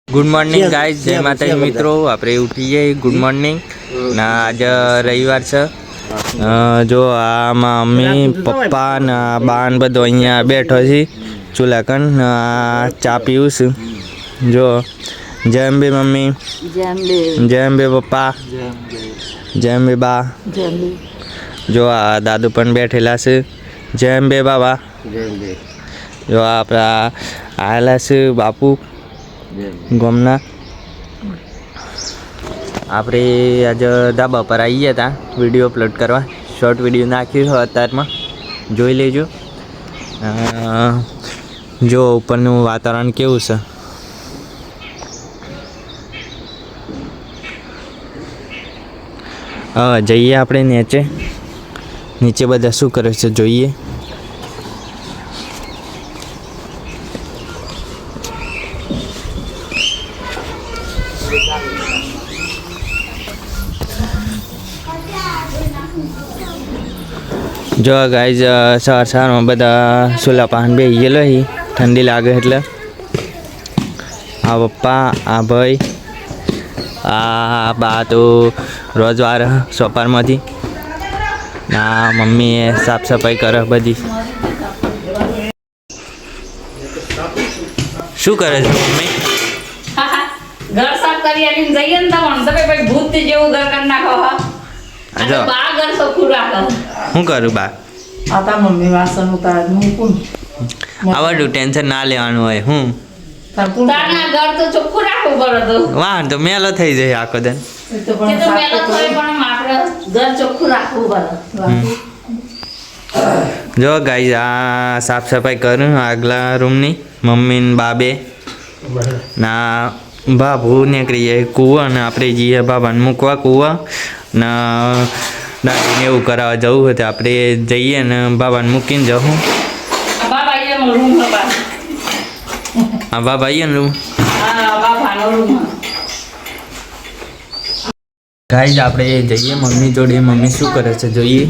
Good morning guys, जय माता मित्रों। આપણે ઉઠીએ ગુડ મોર્નિંગ ના આજે રવિવાર છે। જો આમાં મમ્મી પપ્પા ને બાન બધો અહીંયા બેઠો છે ચૂલા કન ચા પીવું છું। જો જય અંબે મમ્મી, જય અંબે પપ્પા, જય અંબે બા। જો આ દાદુ પણ બેઠેલા છે। જય અંબે બાબા। જો આપણા આવેલા છે બાપુ ગમના। આપણે આજે ધાબા પર આવી ગયા હતા વિડીયો અપલોડ કરવા। શોર્ટ વિડીયો નાખ્યું હોય અત્યારમાં, જોઈ લેજો। જો ઉપરનું વાતાવરણ કેવું છે। હા, જઈએ આપણે નીચે। નીચે બધા શું કરે છે જોઈએ। જો ગાઈઝ સવારમાં બધા સુલા પાન બેસી ગયેલો હી, ઠંડી લાગે એટલે। આ પપ્પા, આ ભાઈ, આ બા તો રોજ વાર સોપારમાંથી, આ મમ્મીએ સાફ સફાઈ કરે બધી। શું કરે છે મમ્મી? ઘર સાફ કરી આવીને જઈએ ને તમે ભાઈ ભૂત જેવું ઘર કરી નાખો। જો બા ઘર ચોખ્ખું રાખો। શું કરું બા? आता मम्मी वासन उतार मूकुन આવડું ટેન્શન ના લેવાનું હોય। હું તારે આ ઘર તો ચોખ્ખું રાખવું પડે તો વાહ તો મેલો થઈ જાય આખો દિન। तो તે તો મેલો થોડી પણ આપણે ઘર ચોખ્ખું રાખવું પડે। જો ગાઈઝ આ સાફ સફાઈ કરું આગલા રૂમની। મમ્મી ને બાબે ના બાબુ નીકળી જાય કૂવા ને આપણે જઈએ બાબાને મૂકવા કૂવા ને દાદીને એવું કરાવવા જવું હોય તો આપણે જઈએ ને બાબાને મૂકીને જવું। બાબા એ રૂમ બાબા હા બાબા આવીએ ને રૂમ। હા બાબાનો રૂમ। ગાઈઝ આપણે જઈએ મમ્મી જોડે। મમ્મી શું કરે છે જોઈએ।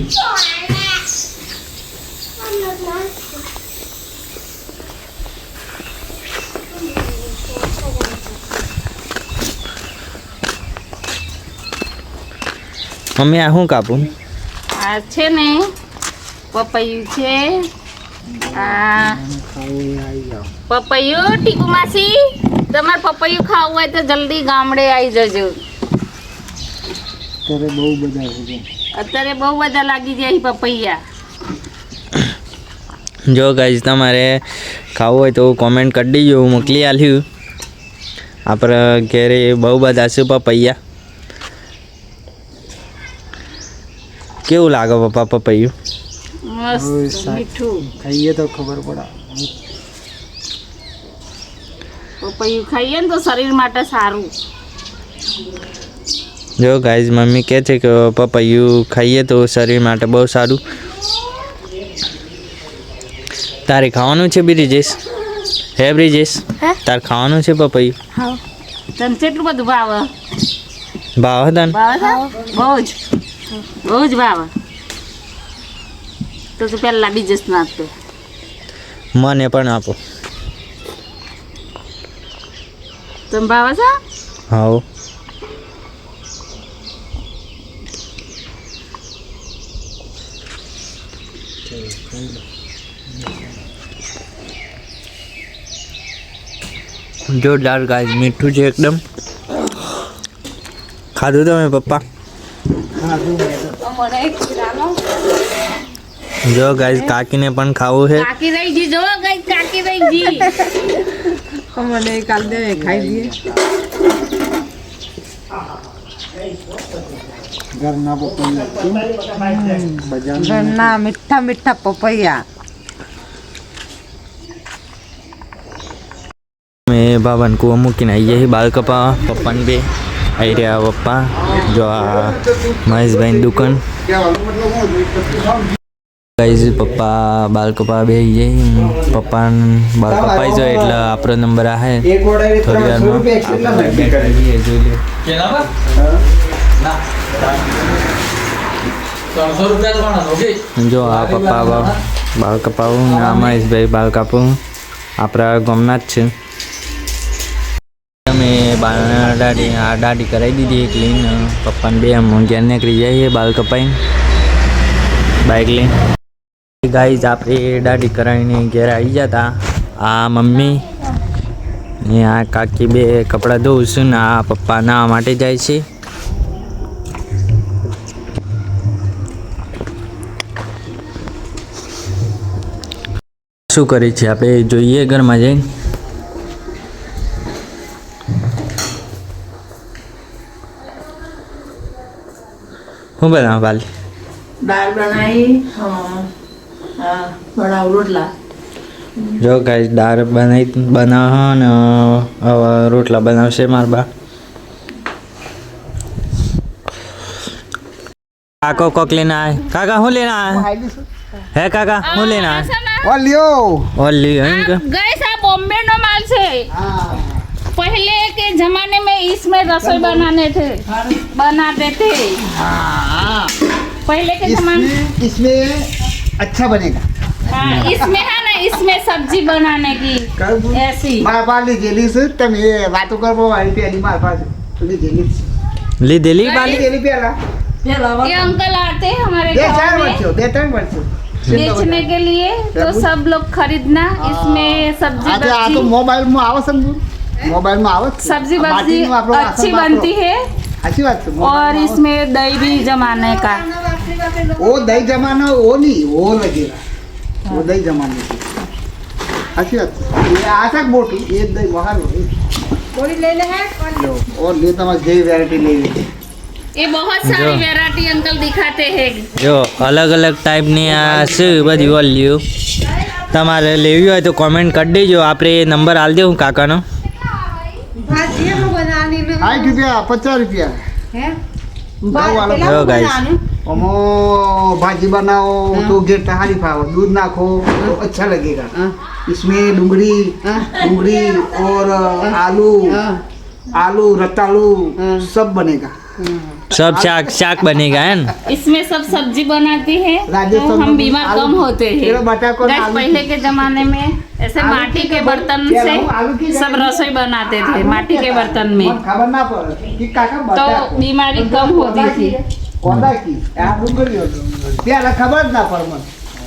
મમ્મી આ શું કાપું? આ છે ને પપૈયું છે। આ પપૈયું ટીકુ માસી, તમારે પપૈયું ખાવું હોય તો જલ્દી ગામડે આવી જજો। અત્યારે બહુ બધા લાગી જાય પપૈયા। જો ગાઈઝ તમારે ખાવું હોય તો કોમેન્ટ કરી દેજો, હું મોકલી આલ્યું। આપણે ઘરે બહુ બધા છે પપૈયા। કેવું લાગે પપ્પા પપૈયું? મસ્ત મીઠું खाइए तो खबर पड़ा। પપૈયું ખાઈએ ને તો શરીર માટે સારું। જો ગાઈઝ મમ્મી કહે છે કે પપૈયું ખાઈએ તો શરીર માટે બહુ સારું। તારે ખાવાનું છે બ્રિજેશ? હે બ્રિજેશ, તારે ખાવાનું છે પપૈયું? હા, તને કેટલું બધું ભાવે? ભાવ તને? ભાવે છે બહુ જ ભાવે। તો તું પહેલા બીજેસ ના આપે, મને પણ આપો। તમે ભાવે છે? હા જોરદાર ગાઈઝ, મીઠું છે એકદમ। ખાધું તમે પપ્પા? જો ગાઈઝ કાકીને પણ ખાવું છે। કાકી રહી જી, જો ગઈ કાકી રહી જી। मैंने निकाल दे खाई दिए। गरना पपैया, गरना मीठा मीठा पपैया। मैं बाबन को मूकीने आइए बाल कपा पप्पा ने बे आई रहा पप्पा। जो आ महेश भाई दुकान गाइस पप्पा बाल कपा बे ये पप्पा बाल कपाई जो એટલે આપણો નંબર આ હે થોડી વારમાં જોઈ લે કેના પર ના 300 રૂપિયા તો કોણ ઓકે। જો આ પપ્પા બાલ કપાવું ના મહેશ ભાઈ બાલ કાપું આપણા ગામના જ છે। અમે દાઢી કરાવી દીધી ક્લીન. પપ્પાને બે આમ ઘેર નીકળી જઈએ બાલ કપાઈને બાઇક લઈને. ગાઈઝ આપણે દાઢી કરાવીને ઘેર આવી જતા. આ મમ્મી ને આ કાકી બે કપડાં ધોઉં છું ને આ પપ્પા નાવા માટે જાય છે. શું કરી છે આપણે જોઈએ ઘરમાં જઈને. શું બનાવ પાલી? દાળ બનાવી બનાવ રોટલા. જો ગાઈસ દાળ બનાવ ને હવે રોટલા બનાવશે મારા બા. કાકો કોક લેને આય. કાકા હું લેना आए? है काका હું લેना आए? ओलियो गैस आप बॉम्बे नो माल से पहले के जमाने में इसमें रसोई बनाते थे पहले के जमाने इसमें अच्छा बनेगा. हाँ, इसमें है ना इसमें सब्जी बनाने की ऐसी मार पाली जेली से तम ये बातों कर वो वाली पे मार पास तुझे जेली લી દેલી પાલી जेली पे आला ये अंकल आते हैं हमारे दे चार गाँव में बच्चों दे तीन बच्चों बेचने के लिए तो सब लोग खरीदना इसमें सब्जी आ तो बच्ची मोबाइल में आवत संग मोबाइल में आवत सब्जी बच्ची अच्छी बनती है अच्छी बात है. और इसमें दही भी जमाने का वो दही जमाना वो नहीं वो लगेगा वो दही जमाने की अच्छी बात है. ये आशा बोटी ये दही बाहर થોડી લઈ લે હે लो और ले तमाम जे वैरायटी ले ली. ये बहुत सारी वैरायटी अंकल दिखाते हैं જો અલગ અલગ ટાઈપની આ છે બધી ઓલિયો. તમારે લેવી હોય તો કોમેન્ટ કરી દેજો. આપણે નંબર આલ દેવું કાકાનો. ભાજી એમ બનાવવાની ને 60 रुपया 50 रुपया હે વાળો જો ગાઈસ अमो भाजी बनाओ तो घेर तहारी पाओ दूध नाखो तो अच्छा लगेगा. इसमें डुंगरी और आलू रतालू सब बनेगा. सब शाक बनेगा है ना. इसमें सब सब्जी बनाती है तो राजस्थान हम में बीमार आलू- कम होते हैं तेरा बटा को Guys, आलू पहले की- के जमाने में ऐसे आलू माटी की के क्या बर्तन क्या से लाऊं? आलू की सब क्या रसोई बनाते थे माटी के बर्तन में खबर ना पड़े कि काका तो बटा बीमारी कम होती थी कोदा की आ डुंगरी होतो त्याला खबर ना पड़ मन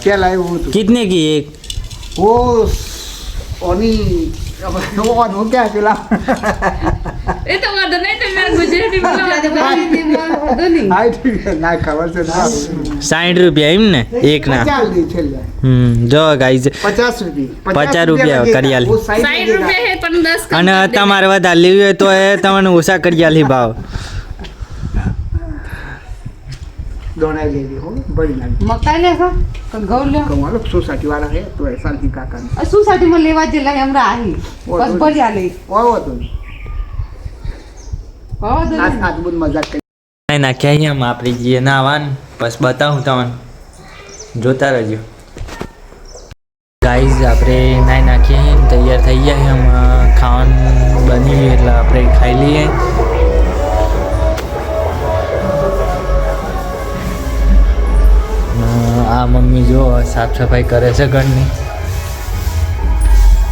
त्याला वो तो कितने की एक? वो ओनी वो हो क्या चला ये तो वादा नहीं तो मैं गुजराती बोलूं हाय ठीक है ना खबर से ना 60 રૂપિયા એમ ને એક ના. 50 दी चल जाए જો ગાઈઝ 50 रुपये 50 रुपया કરી આલી. 60 रुपए है पर 10 कम અને कर देना। તમારે વધારે લેવી હોય તો એ તમને ઓછા કરી આલી ભાવ. दोना ले ली हो बड़ी ना મકાઈ લેખો ઘઉં લે कमाल सोसाइटी वाला है तो ऐसा की काका ने સોસાયટીમાં લેવા જેલા હમણાં આही બસ ભરી આલે वो तो હો દે आज आज बहुत मजाक कर નહીં નાખ્યા અહીંયા આપણે જઈએ નાવાન બસ બતાવું તમને જોતા રહેજો. ગાઈઝ આપણે નાઈ નાખીએ છીએ ને તૈયાર થઈ ગયા છે. આમાં ખાવાનું બની એટલે આપણે ખાઈ લઈએ. આ મમ્મી જો સાફ સફાઈ કરે છે ઘરની.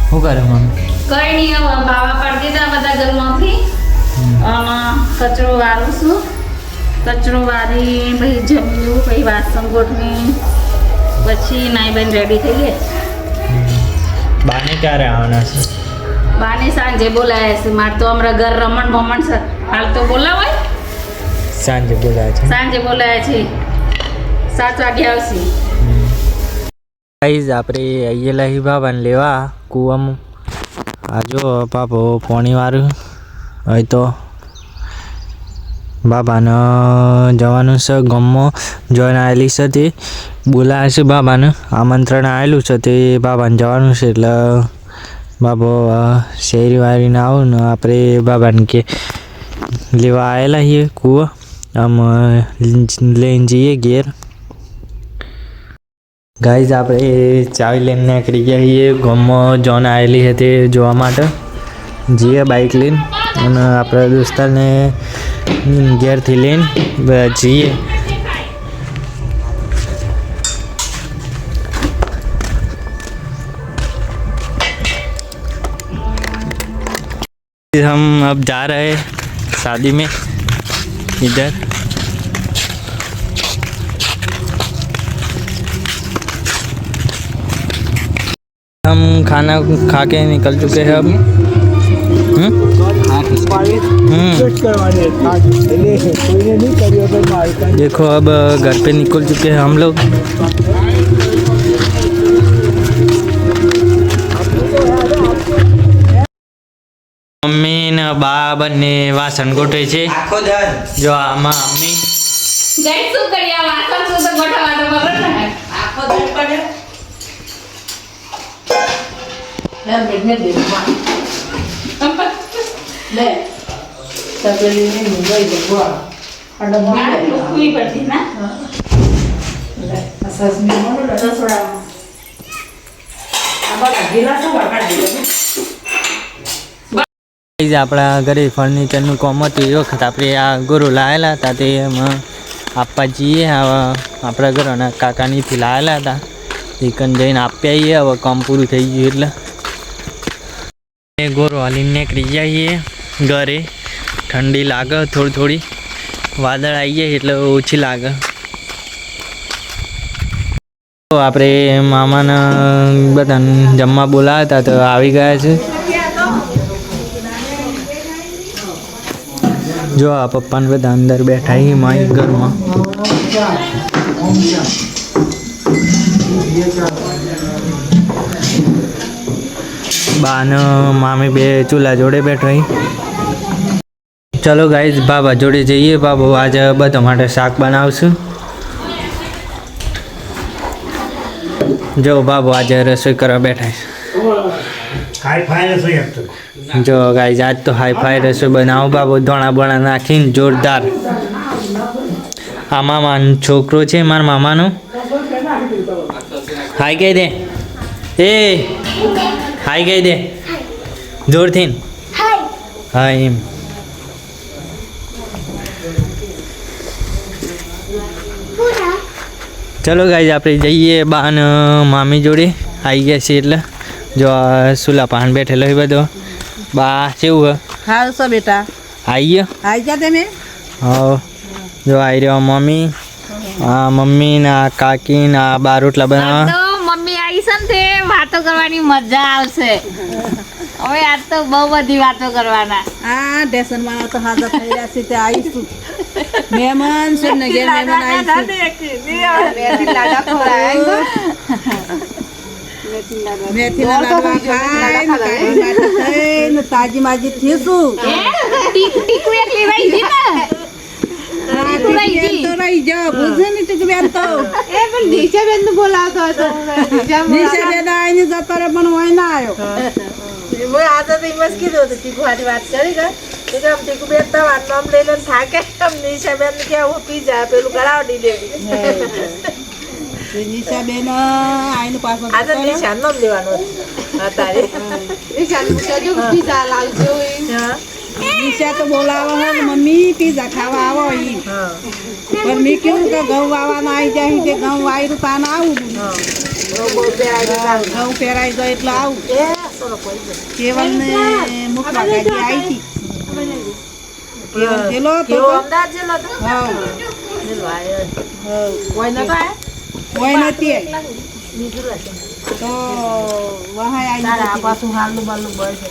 શું કરે મમ્મી? કઈ નહીં હવે બાવા પાડી દીધા બધા ઘરમાંથી કચરો વાળું છું કચરો વાળી પછી જમ્યું પછી વાસણ ગોઠવી પછી નાઈ બેન રેડી થઈએ બાને ક્યારે આવવાના છે? બાને સાંજે બોલાયા છે મારે તો હમણાં ઘર રમણ ભમણ છે હાલ તો બોલાવાય સાંજે બોલાય છે. સાંજે બોલાયા છે 7 વાગે આવશે ગાઈઝ આપણે આવીએલા હી બાબાને લેવા કૂવામાં. આ જો પાપો પોણીવાળું હોય તો બાબાને જવાનું છે ગામમાં જોઈને આવેલી છે તે બોલાવે છે બાબાને આમંત્રણ આવેલું છે તે બાબાને જવાનું છે એટલે બાબો શેરી વાળીને આવું ને આપણે બાબાને કે લેવા આવેલા છીએ કૂવા આમ લઈને જઈએ ઘેર. ગાઈઝ આપણે ચાવી લઈને નીકળી ગયા છીએ ગામમાં જોન આવેલી હતી જોવા માટે જઈએ બાઇક લઈને અને આપણા દોસ્તારને ઘેરથી લઈને જઈએ. हम अब जा रहे हैं शादी में इधर। हम खाना खा के निकल चुके हैं अब। देखो अब घर पे निकल चुके हैं हम लोग। મમ્મી ને બા બંને વાસણ ગોઠવે છે જો આમાં મમ્મી ગઈ શું કરી આ વાસણ શું તો ગોઠવવાનું ખબર ને આખો દે પડે હે બેને દે લે તપેલી ને મુંબઈ દે ગો અડો આ બોલે લુકવી પડતી ના લે અસસ મે મોનો રસોડા આ બા ગિલાસ વાકા દે આપણા ઘરે ફર્નિચરનું કામ હતું એ વખત આપણે આ ગોરો લાવેલા હતા તે એમાં આપવા જઈએ આપણા ઘરોના કાકાનીથી લાવેલા હતા એ કન જઈને આપી આવીએ હવે કામ પૂરું થઈ ગયું એટલે એ ગોરો હાલીને નીકળી જઈએ ઘરે ઠંડી લાગે થોડી થોડી વાદળ આવી જાય એટલે ઓછી લાગે તો આપણે મામાને બધાને જમવા બોલાવ્યા હતા તો આવી ગયા છે જો આ પપ્પાને બધા અંદર બેઠા હી મારી ઘરમાં બાને મામી બે ચૂલા જોડે બેઠો હી ચલો ગાઈઝ બાબા જોડે જઈએ બાબુ આજે બધા માટે શાક બનાવશું જો બાબુ આજે રસોઈ કરવા બેઠા જો ગાઈઝ આજ તો હાઈ ફાઈ રસોઈ બનાવો બાબુ ધોણા બોણા નાખીને જોરદાર આ મામાનો છોકરો છે મારા મામાનો હાઈ કહી દે એ હાઈ કહી દે જોરથી હા એમ ચલો ગાઈઝ આપણે જઈએ બાન મામી જોડે આવી ગયા છે એટલે જો સુલા પાન બેઠેલો હોય બધો બા કેવું હાલ છો બેટા આવી ગયો આવી જા તમે હા જો આવી રહ્યો મમ્મી આ મમ્મી ને આ કાકી ને આ બા રોટલા બનાવવા તો મમ્મી આવી છે ને તે વાતો કરવાની મજા આવશે હવે આજ તો બહુ બધી વાતો કરવાના આ ડેસન માં તો હાજર થઈ રહ્યા છે તે આવીશું મહેમાન છે ને ઘેર મહેમાન આવીશું લાડા ખવડાય મેથીના લાડવા ખાય ને કાઢી માટે થઈને તાજી માજી થઈશું ટીકુ એકલી રહી ગઈ ને તો રહી જાઓ ભૂસે ને ટીક બેન તો એ પણ નીચે બેન નું બોલાવતો હતો નીચે બેન આવીને જતો રે પણ હોય ના આવ્યો मैं आता तो बस की दो टीकू वाली बात करेगा तो हम टीकू बेटा वाट नाम ले लेन था के हम निशा बेन क्या वो पिज्जा पेलू कराव डिलीवरी નીચે બેન આઈને પાછો आता निशा नाम लेવાનું તારે નિશા જો પીઝા લાવજો હા નિશા તો બોલાવો હે મમ્મી પીઝા ખાવા આવો ઈ પણ મેં કેવું કે ઘઉં વાવાના આવી જાય કે ઘઉં વાયરું તાન આવું ઘઉં પહેરાઈ જાય એટલે આવું કેવલ ને મૂકવા ગાડી આવી હતી કેવલ પેલો તો કેવો અમદાવાદ જેલો તો હા જેલો આયો કોઈ નતો આયો કોઈ નથી તો વહાય તારા આ આવી પાછું હાલનું બાલનું બળ છે